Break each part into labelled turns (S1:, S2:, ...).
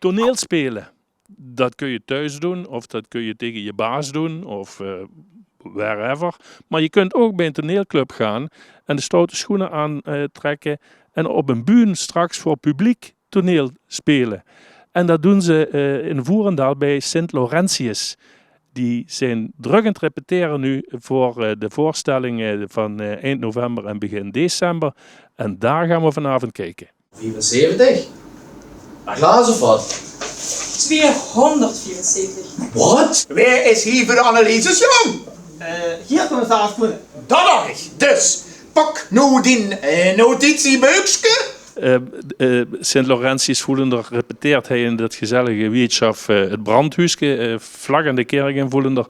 S1: Toneelspelen, dat kun je thuis doen of dat kun je tegen je baas doen of wherever. Maar je kunt ook bij een toneelclub gaan en de stoute schoenen aantrekken en op een bühne straks voor publiek toneel spelen. En dat doen ze in Voerendaal bij Sint Laurentius. Die zijn druk aan het repeteren nu voor de voorstellingen van eind november en begin december. En daar gaan we vanavond kijken.
S2: 74? Naar glazen of wat?
S3: 274.
S2: Wat? Waar is hier voor de analyses, jong?
S4: Hier, commissaris Koenen.
S2: Dat dacht ik. Dus, pak nou die notitiebuikje.
S1: Sint Laurentius Voelender repeteert hij in dat gezellige weetschap het brandhuisje, vlak aan de kerk in Voelender.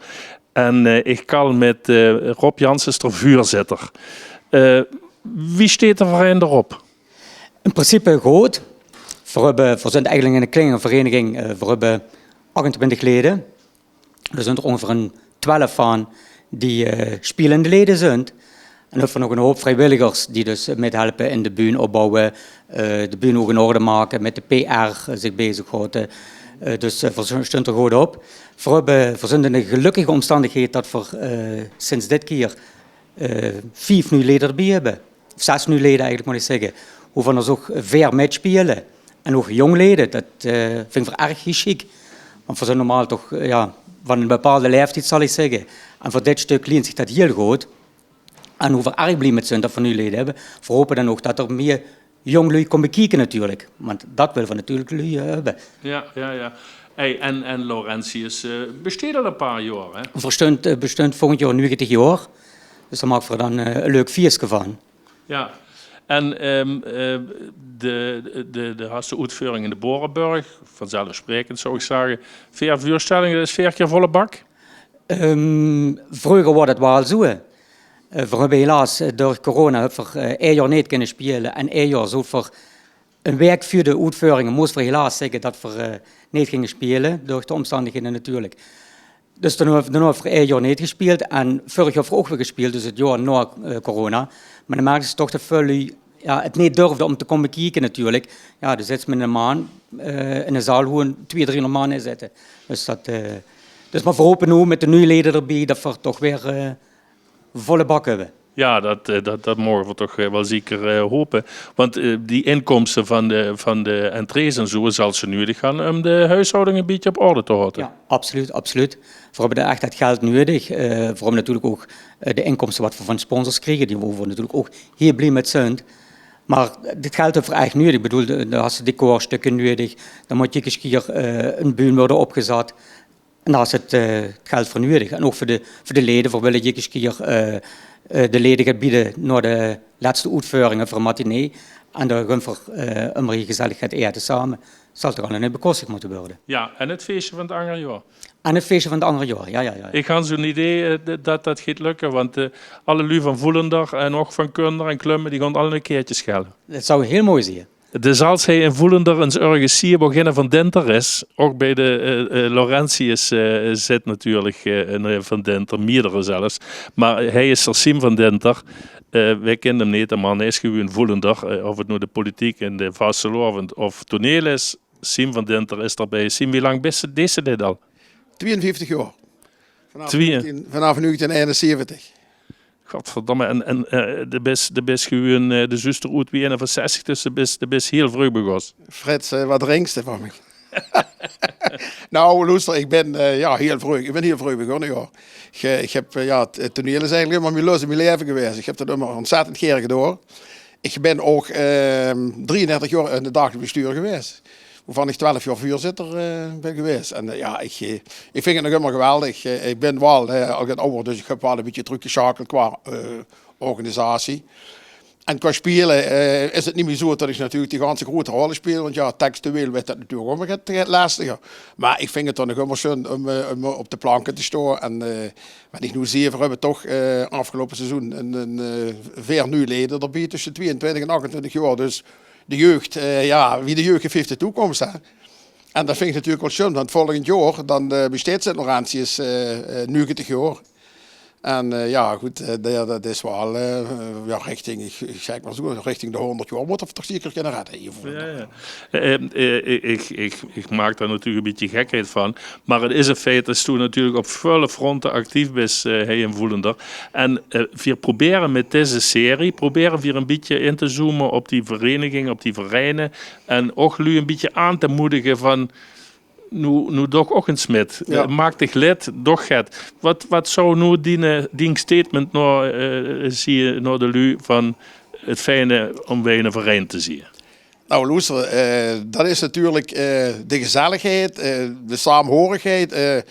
S1: En ik kan met Rob Janssens ter vuurzitter. Wie staat er voor hen erop?
S4: In principe goed. We zijn eigenlijk in een kleine vereniging. We hebben 28 leden. Er zijn er ongeveer een 12 van die spelende leden zijn. En dan hebben we nog een hoop vrijwilligers die dus methelpen in de bühne opbouwen, de bühne ook in orde maken, met de PR zich bezighouden. Dus we staan er goed op. We zijn in de gelukkige omstandigheid dat we sinds dit keer 5 nieuwe leden erbij hebben. 6 nieuwe leden eigenlijk, moet ik zeggen. Hoeveel er ook ver metspelen. En ook jongleden, dat vind ik erg chic. Want we zijn normaal toch van een bepaalde leeftijd, zal ik zeggen. En voor dit stuk leent zich dat heel goed. En hoe we erg blij met zijn dat we nu leden hebben. We hopen dan ook dat er meer jonglui komen kijken natuurlijk. Want dat willen we natuurlijk lui hebben.
S1: Ja. Hey, en Laurentius bestaat al een paar jaar, hè?
S4: Bestond volgend jaar 90 jaar. Dus daar maken we dan een leuk feestje van.
S1: Ja. En de haste uitvoering in de Borenburg, vanzelfsprekend zou ik zeggen, 4 vuurstellingen, dat is 4 keer volle bak?
S4: Vroeger was het wel zo. We hebben helaas door corona 1 jaar niet kunnen spelen en 1 jaar zo voor een week voor de uitvoeringen moesten we helaas zeggen dat we niet gingen spelen, door de omstandigheden natuurlijk. Dus dan hebben we 1 jaar niet gespeeld en vorig jaar ook weer gespeeld, dus het jaar na corona. Maar dan merkten ze toch dat veel het niet durfden om te komen kijken natuurlijk. Ja, dan zitten we in een maand in een zaal gewoon 200-300 man in zitten. Dus maar we hopen nu met de nieuwe leden erbij dat we toch weer volle bak hebben.
S1: Ja, dat mogen we toch wel zeker hopen. Want die inkomsten van de entrees en zo zal ze nodig gaan om de huishouding een beetje op orde te houden.
S4: Ja, absoluut. We hebben echt het geld nodig. We hebben natuurlijk ook de inkomsten wat we van sponsors krijgen. Die we natuurlijk ook heel blij met zijn. Maar dit geld hebben we echt nodig. Ik bedoel, dan had ze decorstukken nodig. Dan moet je eens keer een bühne worden opgezet. En daar is het geld voor nodig. En ook voor de leden, voor willen je eens keer de leden gaan bieden naar de laatste uitvoeringen voor matinee. En dan gaan we een gezellig gaat eten samen. Zal toch al niet bekostigd moeten worden.
S1: Ja, en het feestje van het andere jaar.
S4: En het feestje van het andere jaar, ja.
S1: Ik had zo'n idee dat gaat lukken, want alle lui van Voelender en ook van Kunder en Klummen, die gaan alle een keertje schellen.
S4: Dat zou heel mooi zijn.
S1: Dus als hij in Voelender eens ergens hier beginnen van Dinter is, ook bij de Laurentius zit natuurlijk van Dinter, meerdere zelfs, maar hij is er Siem van Dinter. Wij kennen hem niet, de man is gewoon Voelender, of het nu de politiek in de Vastelovend of toneel is. Siem van Dinter is erbij. Siem, wie lang is deze dit al?
S5: 52 jaar. Vanaf 1971.
S1: Godverdomme, en de best gewoon de zuster uit wie van 60, dus de best heel vroeg begonnen.
S5: Frits, wat ringste van me. Nou, luister, ik ben heel vroeg. Ik ben heel vroeg begonnen, ja. Ik heb, het toneel is eigenlijk helemaal mijn lust in mijn leven geweest. Ik heb dat immer ontzettend graag gedaan. Ik ben ook 33 jaar in het dagelijks bestuur geweest. Waarvan ik 12 jaar voorzitter ben geweest. En ik vind het nog helemaal geweldig. Ik ben wel al een ouder, dus ik heb wel een beetje teruggeschakeld qua organisatie. En qua spelen is het niet meer zo dat ik natuurlijk die ganse grote rollen speel. Want ja, textueel werd dat natuurlijk ook het lastiger. Maar ik vind het dan nog helemaal schön om op de planken te staan. En wat ik nu zie, we hebben toch afgelopen seizoen een veer nieuwe leden erbij tussen 22 en 28 jaar. Dus de jeugd, wie de jeugd heeft de toekomst. Hè? En dat vind ik natuurlijk wel schön, want volgend jaar dan besteedt Sint Laurentius 90 jaar. En ja, goed, dat is wel ja, richting, ik zeg maar zo, richting de 100 jaar moet er toch zeker kunnen redden.
S1: Ik maak daar natuurlijk een beetje gekheid van. Maar het is een feit dat je natuurlijk op volle fronten actief bent, hij en Voelender. En we proberen met deze serie, we een beetje in te zoomen op die verenigingen, op die vereinen. En ook nu een beetje aan te moedigen van... Nu toch ook een smid.
S5: Ja.
S1: Maak dich lid, toch het. Wat zou nu die statement zie je naar de lu van het fijne om bij een verein te zien?
S5: Nou, luister, dat is natuurlijk de gezelligheid, de saamhorigheid.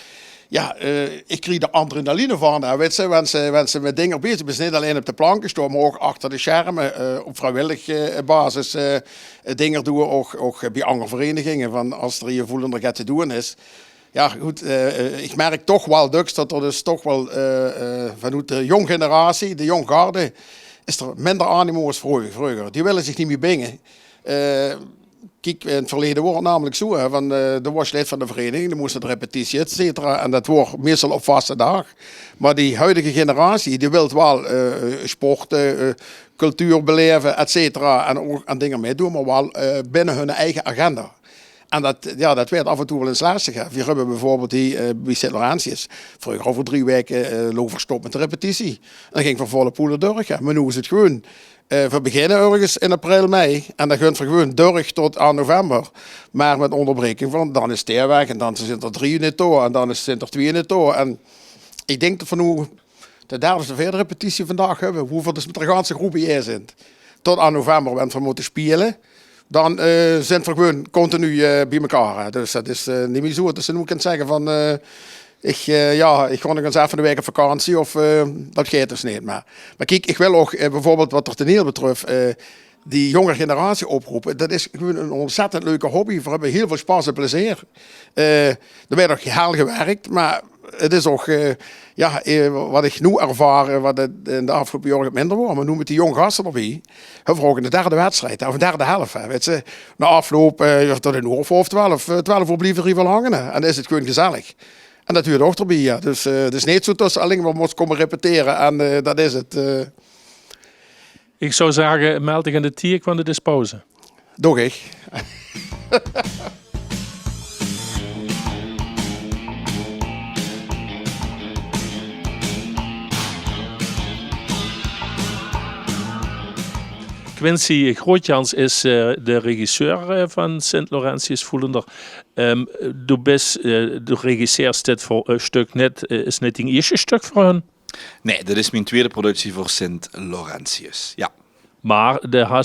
S5: Ik krijg er adrenaline van. Weet je, wanneer ze met dingen bezig zijn, niet alleen op de planken staan, maar ook achter de schermen op vrijwillig basis dingen doen. Ook bij andere verenigingen, van als er hier Voelender gaat te doen is. Ja, goed, ik merk toch wel dat er dus toch wel vanuit de jonge generatie, de jonge garde, is er minder animo als vroeger. Die willen zich niet meer bingen. Kijk, in het verleden was het namelijk zo, hè, van, er was lid van de vereniging, er moest de repetitie, et cetera, en dat wordt meestal op vaste dag. Maar die huidige generatie, die wil wel sporten, cultuur beleven, et cetera, en ook aan dingen meedoen, maar wel binnen hun eigen agenda. En dat werd af en toe wel eens lastig. We hebben bijvoorbeeld bij Sint-Laurentius vroeger over 3 weken lopen gestopt met de repetitie. En dan ging van volle poelen door. Maar nu is het gewoon... we beginnen ergens in april, mei. En dan gaat het gewoon door tot aan november. Maar met onderbreking van, dan is het weg. En dan zijn er 3 in het toe. En dan zijn er 2 in het toe. En ik denk dat van nu de derde of de vierde repetitie vandaag hebben. Hoeveel dus met de ganse groep hier zijn. Tot aan november, wanneer we moeten spelen. Dan zijn we gewoon continu bij elkaar. Hè. Dus dat is niet meer zo. Dus dan moet ik zeggen van... ik ga nog eens even een week op vakantie of dat gaat dus niet. Maar kijk, ik wil ook bijvoorbeeld wat er toneel betreft... die jonge generatie oproepen. Dat is gewoon een ontzettend leuke hobby. We hebben heel veel spas en plezier. Er werd ook heel gewerkt, maar het is ook... wat ik nu ervaar, wat het in de afgelopen jaren minder wordt. Maar nu met die jonge gasten erbij. Hebben we ook in de derde wedstrijd, of de derde helft. Weet je, na afloop tot een uur of 12 uur blijven er even hangen. En dan is het gewoon gezellig. En dat duurt ook erbij, ja. Dus het is niet zo tussen alleen maar moet komen repeteren en dat is het.
S1: Ik zou zeggen, meld dich in de tier, want het is pauze.
S5: Doe ik.
S1: Quincy Grootjans is de regisseur van Sint-Laurentius Voelender. Du regisseert dit voor een stuk net, is net een eerste stuk voor hen?
S3: Nee, dit is mijn tweede productie voor Sint-Laurentius, ja.
S1: Maar er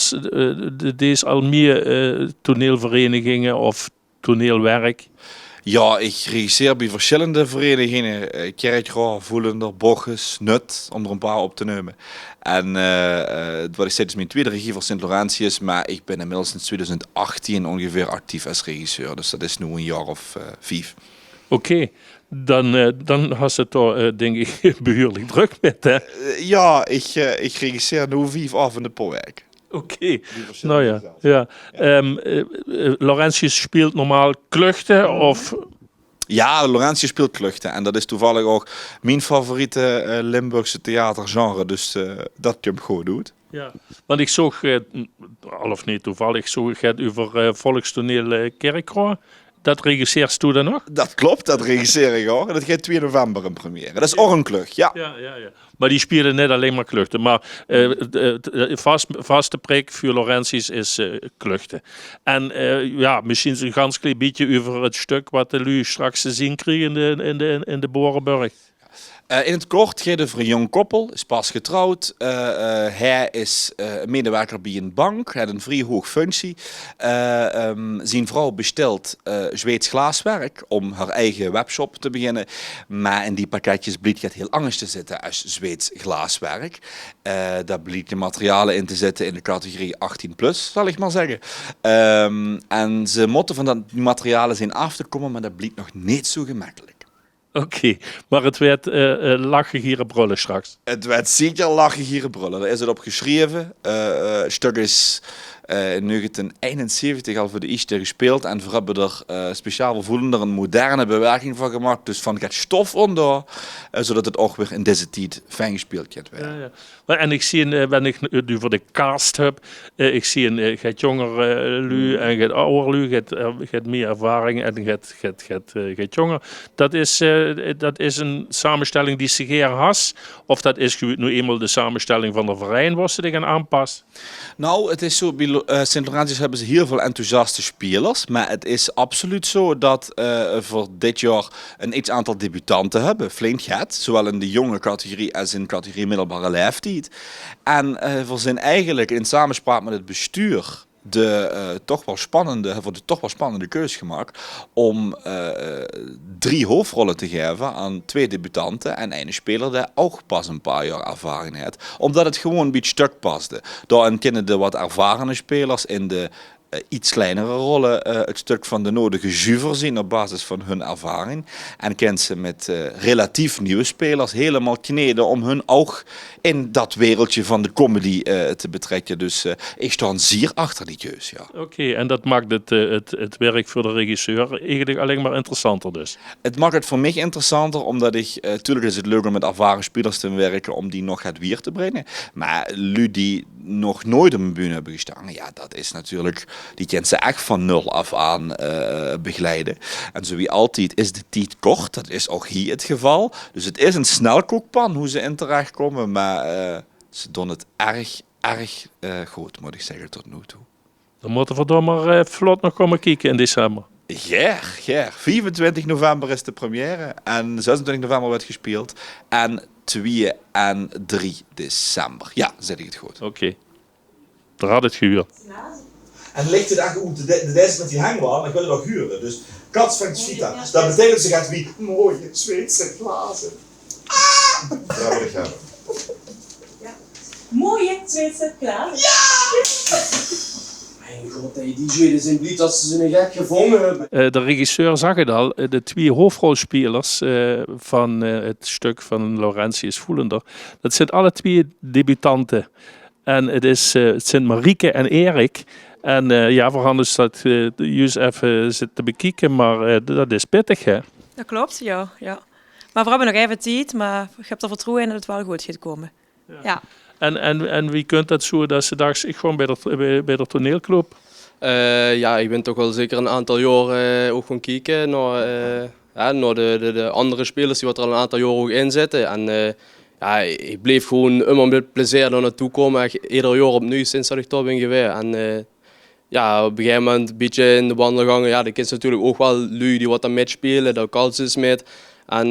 S1: is al meer toneelverenigingen of toneelwerk? Ja,
S3: ik regisseer bij verschillende verenigingen. Kerkrooi, Voelender, Boches, Nut, om er een paar op te nemen. En wat ik zei, is mijn tweede regie voor Sint-Laurentius, maar ik ben inmiddels sinds 2018 ongeveer actief als regisseur. Dus dat is nu een jaar of 5.
S1: Oké. Dan had ze toch, denk ik, behoorlijk druk met, hè?
S3: Ja, ik regisseer nu 5 avonden per week.
S1: Oké. Nou ja. Laurentius speelt normaal kluchten of...
S3: Ja, Laurentius speelt kluchten. En dat is toevallig ook mijn favoriete Limburgse theatergenre. Dus dat je hem goed doet.
S1: Ja, want ik zag, al of niet toevallig, zag het over volkstoneel Kerkrooi. Dat regisseerst u dan nog?
S3: Dat klopt, dat regisseer ik ook. En dat gaat 2 november in première. Dat is ook een klucht, ja.
S1: Ja. Maar die spelen net alleen maar kluchten. Maar vaste prik voor Laurentius is kluchten. En misschien een ganz klein beetje over het stuk wat de lui straks te zien krijgen in de Borenburg.
S3: In het kort gaat het over een jong koppel, is pas getrouwd. Hij is medewerker bij een bank, heeft een vrij hoge functie. Zijn vrouw bestelt Zweeds glaaswerk om haar eigen webshop te beginnen. Maar in die pakketjes blijkt het heel anders te zitten als Zweeds glaaswerk. Daar blijkt de materialen in te zitten in de categorie 18+, zal ik maar zeggen. En ze moeten van die materialen zijn af te komen, maar dat blijkt nog niet zo gemakkelijk.
S1: Oké, maar het werd lachen, gieren, brullen straks.
S3: Het werd zeker lachen, gieren, brullen. Daar is het op geschreven. Het stuk is in 1971 al voor de eerste gespeeld. En we hebben er speciaal voor voelen er een moderne bewerking van gemaakt. Dus van het stof onder, zodat het ook weer in deze tijd fijn gespeeld kan worden.
S1: Ja, ja. En ik zie, wenn ik nu voor de cast heb, ik zie een gaat jonger lu en gaat ouder lu, gaat meer ervaring en gaat jonger. Dat is een samenstelling die zich hier has, of dat is nu eenmaal de samenstelling van de verein waar ze die gaan aanpassen?
S3: Nou, het is zo, bij Sint Laurentius hebben ze heel veel enthousiaste spelers, maar het is absoluut zo dat voor dit jaar een iets aantal debutanten hebben, flink gaat, zowel in de jonge categorie als in de categorie middelbare leeftijd. En we zijn eigenlijk in samenspraak met het bestuur de toch wel spannende keus gemaakt om 3 hoofdrollen te geven aan 2 debutanten en een speler die ook pas een paar jaar ervaring heeft. Omdat het gewoon een beetje stuk paste. Daarin kennen de wat ervarene spelers in de iets kleinere rollen het stuk van de nodige jus voorzien op basis van hun ervaring. En kent ze met relatief nieuwe spelers helemaal kneden om hun ook in dat wereldje van de comedy te betrekken. Dus ik sta zeer achter die keus, ja.
S1: Oké, en dat maakt het werk voor de regisseur eigenlijk alleen maar interessanter dus.
S3: Het maakt het voor mij interessanter, omdat tuurlijk is het leuk om met ervaren spelers te werken om die nog het weer te brengen. Maar lui die nog nooit op een bühne hebben gestaan, ja, dat is natuurlijk, die kent ze echt van nul af aan begeleiden. En zo wie altijd is de tijd kort, dat is ook hier het geval. Dus het is een snelkookpan hoe ze in terecht komen, maar ze doen het erg goed, moet ik zeggen, tot nu toe.
S1: Dan moeten we dan maar vlot nog komen kijken in december.
S3: Ja. 25 november is de première en 26 november wordt gespeeld. En 2 en 3 december. Ja, zeg ik het goed.
S1: Oké. Daar had het gehuurd.
S6: En ligt het echt goed de deze met die hangwaan, ik wil het ook huren. Dus Kats vangt Vita. Dat betekent ze gaat wie mooie Zweedse glazen. Daar wil ik hebben.
S7: Mooie Zweedse glazen.
S8: Mijn god, die Zweden zijn blij dat ze ze een gek gevangen hebben.
S1: De regisseur zag het al, de 2 hoofdrolspelers van het stuk van Laurentius Voelender, dat zijn alle 2 debutanten. En het zijn Marieke en Erik. En ja, we gaan dus dat juist even zitten bekijken, maar dat is pittig, hè?
S7: Dat klopt, ja. Maar we hebben nog even tijd, maar ik heb er vertrouwen in dat het wel goed gaat komen. Ja.
S1: En wie kunt dat zo dat ze dacht, ik gewoon bij de toneelclub?
S8: Ja, ik ben toch wel zeker een aantal jaar ook gaan kijken naar de andere spelers die wat er al een aantal jaar ook in zitten. En ja, ik bleef gewoon immer met plezier daar naartoe komen. Ieder jaar opnieuw sinds dat ik daar ben geweest. En ja, op een gegeven moment een beetje in de wandelgangen. Ja, de kinderen natuurlijk ook wel lui die wat aan met spelen, dat kans is met. En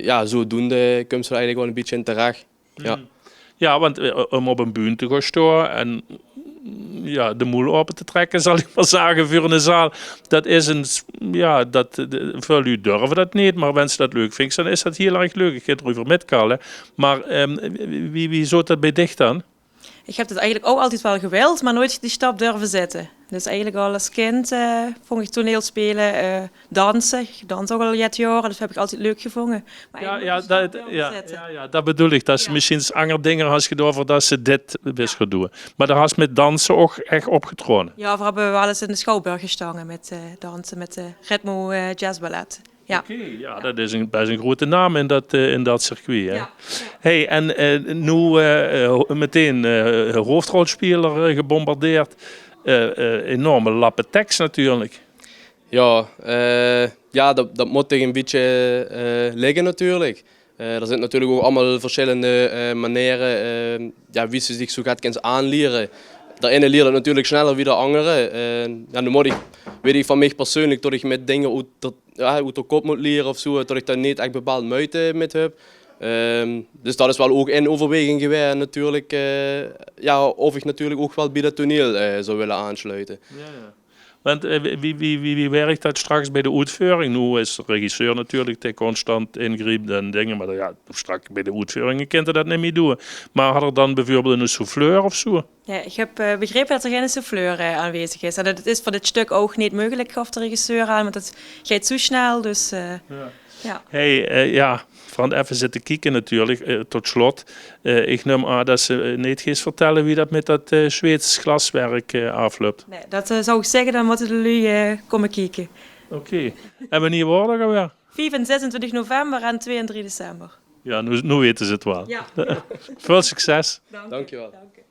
S8: ja, zodoende komt ze er eigenlijk wel een beetje in terecht. Ja.
S1: Ja, want om op een bühne te gaan staan en ja, de moel open te trekken, zal ik maar zeggen, voor een zaal. Dat is een, ja, voor u durven dat niet, maar als ze dat leuk vindt, dan is dat heel erg leuk. Ik ga erover metkallen. Maar wie zou dat bij dicht dan?
S7: Ik heb het eigenlijk ook altijd wel gewild, maar nooit die stap durven zetten. Dus eigenlijk al als kind vond ik toneel spelen, dansen. Ik dans ook al jaren, dus heb ik altijd leuk gevonden. Maar
S1: Ja, dat bedoel ik. Dat ze misschien andere dingen had gedaan voor dat ze dit wist gaan doen. Maar daar had ze met dansen ook echt opgetrokken.
S7: Ja, we hebben wel eens in de Schouwburg gestaan met dansen, met de Ritmo Jazzballet. Ja.
S1: Oké, ja, dat is best een grote naam in dat circuit. Hè?
S7: Ja.
S1: Hey, en nu meteen hoofdrolspeler gebombardeerd. Enorme lappen tekst natuurlijk.
S8: Ja, ja dat moet er een beetje liggen natuurlijk. Er zijn natuurlijk ook allemaal verschillende manieren ja, wie ze zich zo gaat kunnen aanleren. De ene leert het natuurlijk sneller dan de andere. Ja, nu weet ik van mij persoonlijk dat ik met dingen uit de kop moet leren of zo, dat ik daar niet echt bepaald moeite met heb. Dus dat is wel ook een overweging geweest natuurlijk. Ja, of ik natuurlijk ook wel bij dat toneel zou willen aansluiten.
S1: Ja. Want wie werkt dat straks bij de uitvoering? Nu is de regisseur natuurlijk te constant ingrijpt en dingen, maar ja, straks bij de uitvoering kan je dat niet meer doen. Maar had er dan bijvoorbeeld een souffleur of zo?
S7: Ja, ik heb begrepen dat er geen souffleur aanwezig is. En dat is voor dit stuk ook niet mogelijk, gaf de regisseur aan, want dat gaat zo snel. Dus, Ja.
S1: Hey, ja, Frans, even zitten kijken natuurlijk, tot slot. Ik neem aan dat ze niet eens vertellen wie dat met dat Zweeds glaswerk afloopt.
S7: Nee, dat zou ik zeggen, dan moeten jullie komen kijken.
S1: Oké. En wanneer worden we weer?
S7: 5 en 26 november en 2 en 3 december.
S1: Ja, nu weten ze het wel.
S7: Ja.
S1: Veel succes.
S8: Dankjewel.
S7: Dank je.